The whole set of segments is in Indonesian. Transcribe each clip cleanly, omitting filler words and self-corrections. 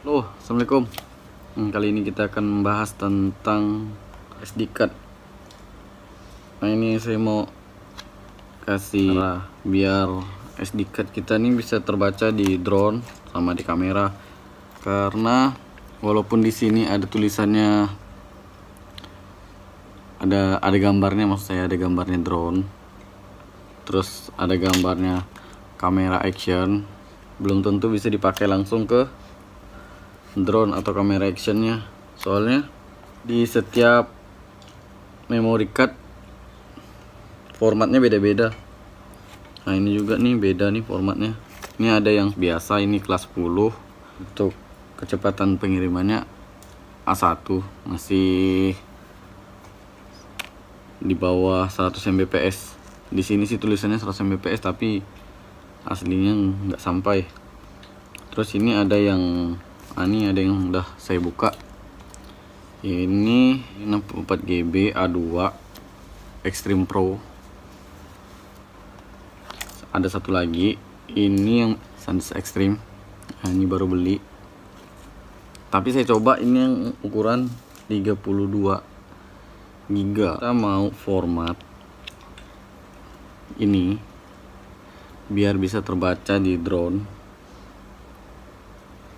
Halo, assalamualaikum. Kali ini kita akan membahas tentang SD card. Nah, ini saya mau kasih biar SD card kita ini bisa terbaca di drone sama di kamera. Karena walaupun di sini ada tulisannya, ada gambarnya, maksud saya ada gambarnya drone, terus ada gambarnya kamera action, belum tentu bisa dipakai langsung ke drone atau kamera actionnya. Soalnya di setiap memory card formatnya beda-beda. Nah, ini juga nih beda nih formatnya. Ini ada yang biasa, ini kelas 10. Untuk kecepatan pengirimannya A1, masih di bawah 100 Mbps. Di sini sih tulisannya 100 Mbps, tapi aslinya nggak sampai. Terus ini ada yang ini ada yang udah saya buka. Ini 64 GB A2 Extreme Pro. Ada satu lagi, ini yang SanDisk Extreme. Nah, ini baru beli. Tapi saya coba ini yang ukuran 32 GB. Kita mau format ini biar bisa terbaca di drone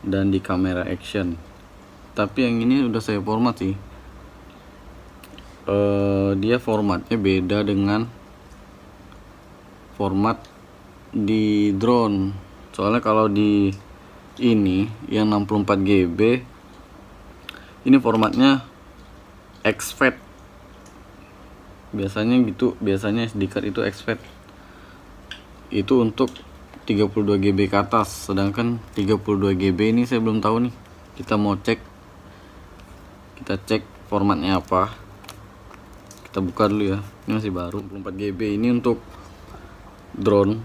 dan di kamera action. Tapi yang ini udah saya format sih. Dia formatnya beda dengan format di drone. Soalnya kalau di ini yang 64 GB ini formatnya exFAT. Biasanya gitu, biasanya SD card itu exFAT. Itu untuk 32 GB ke atas, sedangkan 32 GB ini saya belum tahu nih. Kita mau cek, kita cek formatnya apa. Kita buka dulu ya, ini masih baru. 64 GB ini untuk drone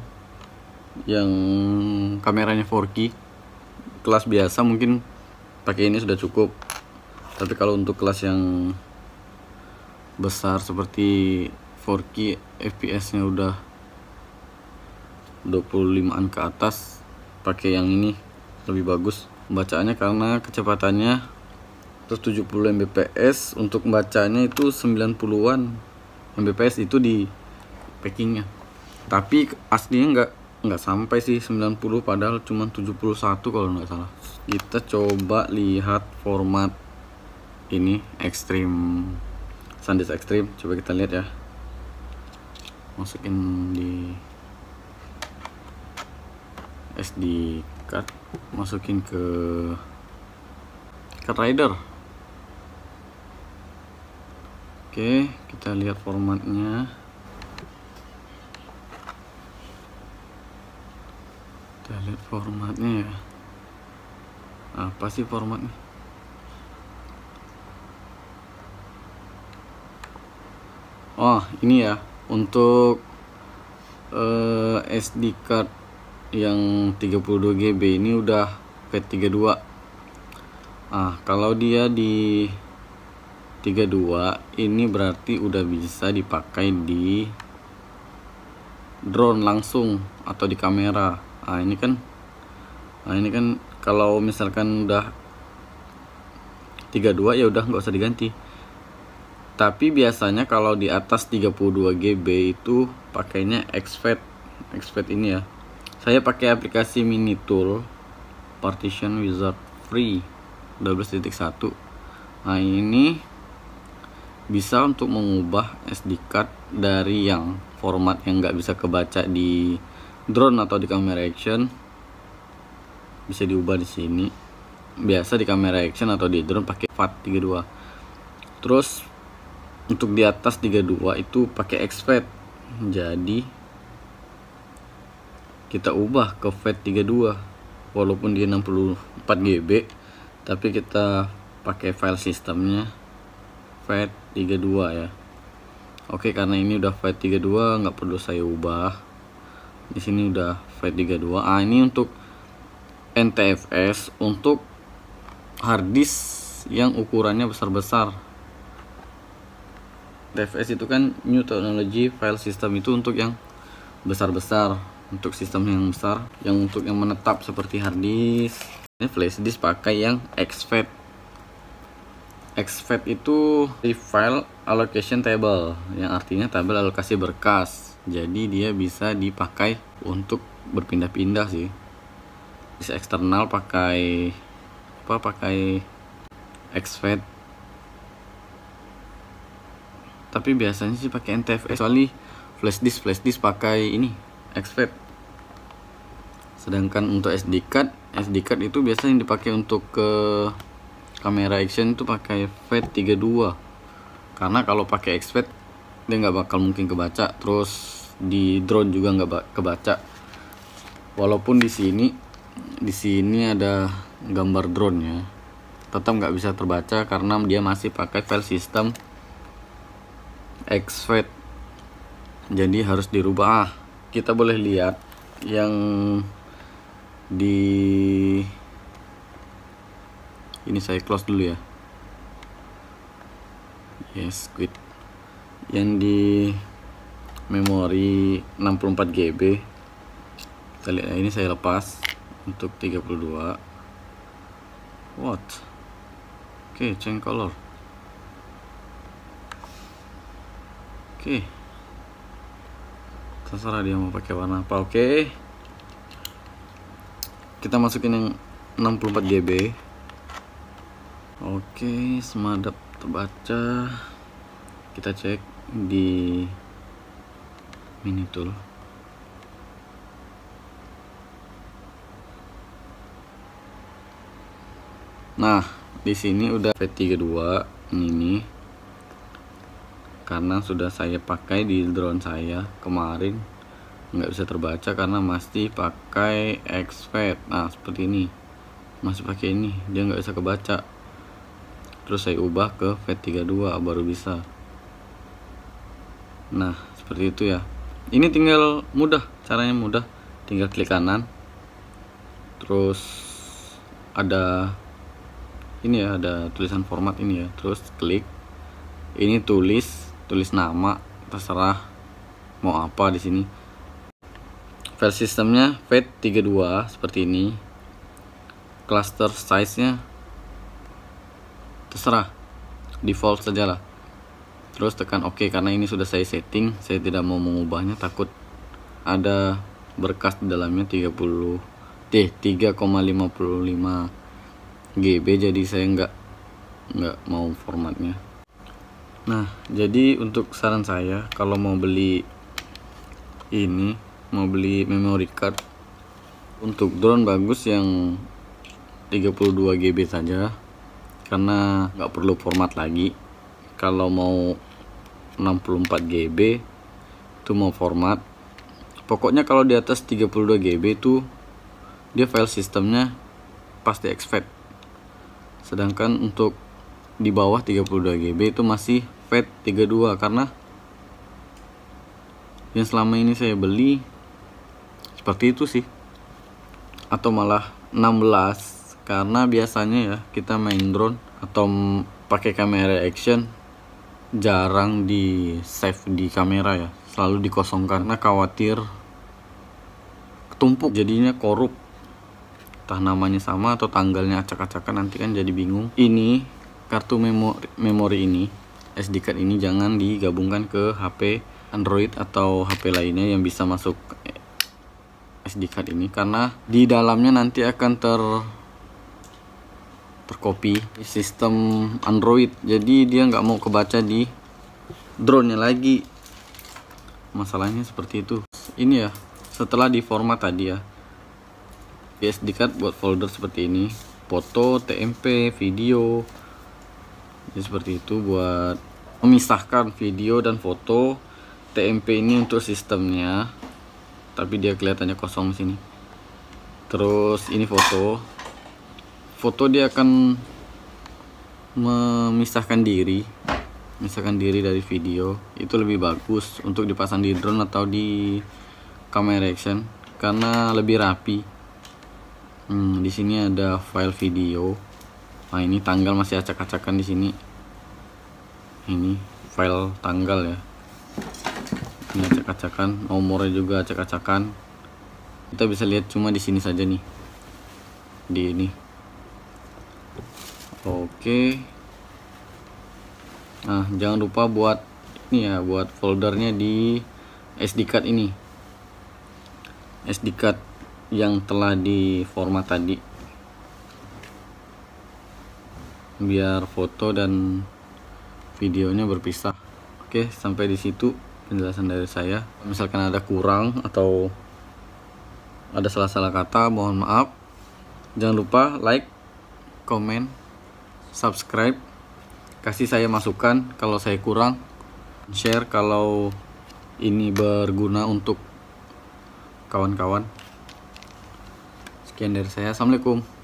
yang kameranya 4K. Kelas biasa mungkin pakai ini sudah cukup, tapi kalau untuk kelas yang besar seperti 4K, FPS nya udah 25an ke atas, pakai yang ini lebih bagus bacaannya karena kecepatannya 170 Mbps. Untuk bacanya itu 90-an Mbps itu di packingnya, tapi aslinya nggak sampai sih 90, padahal cuma 71 kalau nggak salah. Kita coba lihat format ini Extreme, SanDisk Extreme. Coba kita lihat ya, masukin di SD card, masukin ke card reader. Oke, kita lihat formatnya. Kita lihat formatnya ya. Apa sih formatnya? Oh, ini ya, untuk SD card yang 32 GB ini udah FAT32. Kalau dia di 32 ini berarti udah bisa dipakai di drone langsung atau di kamera. Ini kan kalau misalkan udah 32 ya udah nggak usah diganti. Tapi biasanya kalau di atas 32 GB itu pakainya exFAT ini ya. Saya pakai aplikasi Minitool Partition Wizard Free 12.1. Nah, ini bisa untuk mengubah SD card dari yang format yang nggak bisa kebaca di drone atau di kamera action, bisa diubah di sini. Biasa di kamera action atau di drone pakai FAT32. Terus untuk di atas 32 itu pakai exFAT. Jadi kita ubah ke FAT32, walaupun dia 64 GB, tapi kita pakai file sistemnya FAT32 ya. Oke, karena ini udah FAT32 nggak perlu saya ubah. Di sini udah FAT32. Ini untuk NTFS, untuk harddisk yang ukurannya besar-besar. NTFS itu kan New Technology File System, itu untuk yang besar-besar, untuk sistem yang besar, yang untuk yang menetap seperti harddisk Ini flash disk pakai yang exFAT. exFAT itu di file allocation table, yang artinya tabel alokasi berkas. Jadi dia bisa dipakai untuk berpindah-pindah sih. Bisa eksternal pakai pakai exFAT. Tapi biasanya sih pakai NTFS, kecuali flash disk pakai ini exFAT. Sedangkan untuk SD card itu biasanya dipakai untuk ke kamera action itu pakai FAT32. Karena kalau pakai exFAT dia nggak bakal mungkin kebaca, terus di drone juga nggak kebaca. Walaupun di sini ada gambar drone ya, tetap nggak bisa terbaca karena dia masih pakai file system exFAT. Jadi harus dirubah. Kita boleh lihat yang di ini, saya close dulu ya. Yes, quit. Yang di memori 64 GB kita lihat, ini saya lepas untuk 32 what. Oke, change color. Oke, terserah dia mau pakai warna apa. Oke, kita masukin yang 64 GB. Oke, semadap terbaca. Kita cek di mini tool. Nah, di sini udah FAT32 ini karena sudah saya pakai di drone saya kemarin, nggak bisa terbaca karena masih pakai exFAT. Nah, seperti ini, masih pakai ini, dia nggak bisa kebaca. Terus saya ubah ke FAT32 baru bisa. Nah, seperti itu ya. Ini tinggal mudah, caranya mudah, tinggal klik kanan, terus ada ini ya, ada tulisan format ini ya, terus klik ini, tulis nama, terserah mau apa di sini. File sistemnya FAT32 seperti ini. Cluster size-nya terserah, default sajalah. Terus tekan OK karena ini sudah saya setting, saya tidak mau mengubahnya, takut ada berkas di dalamnya 3,55 GB, jadi saya nggak mau formatnya. Nah, jadi untuk saran saya kalau mau beli memory card untuk drone bagus yang 32 GB saja, karena nggak perlu format lagi. Kalau mau 64 GB itu mau format. Pokoknya kalau di atas 32 GB itu dia file sistemnya pasti exFAT. Sedangkan untuk di bawah 32 GB itu masih FAT32, karena yang selama ini saya beli seperti itu sih, atau malah 16, karena biasanya ya kita main drone atau pakai kamera action jarang di save di kamera ya, selalu dikosongkan karena khawatir ketumpuk, jadinya korup. Entah namanya sama atau tanggalnya acak-acakan, nanti kan jadi bingung. Ini kartu memori ini, SD card ini jangan digabungkan ke HP Android atau HP lainnya yang bisa masuk SD card ini, karena di dalamnya nanti akan tercopy sistem Android, jadi dia nggak mau kebaca di drone-nya lagi. Masalahnya seperti itu. Ini ya, setelah di format tadi ya, SD card buat folder seperti ini, foto, TMP, video. Jadi seperti itu buat memisahkan video dan foto. TMP ini untuk sistemnya, tapi dia kelihatannya kosong di sini. Terus ini foto dia akan memisahkan diri dari video. Itu lebih bagus untuk dipasang di drone atau di kamera action karena lebih rapi. Di sini ada file video. Nah, ini tanggal masih acak-acakan di sini. Ini file tanggal ya. Ini acak-acakan, nomornya juga acak-acakan. Kita bisa lihat cuma di sini saja nih. Di ini. Oke. Nah, jangan lupa buat ini ya, buat foldernya di SD card ini. SD card yang telah diformat tadi. Biar foto dan videonya berpisah. Oke, sampai di situ penjelasan dari saya. Misalkan ada kurang atau ada salah-salah kata, mohon maaf. Jangan lupa like, komen, subscribe, kasih saya masukan kalau saya kurang, share kalau ini berguna untuk kawan-kawan. Sekian dari saya, assalamualaikum.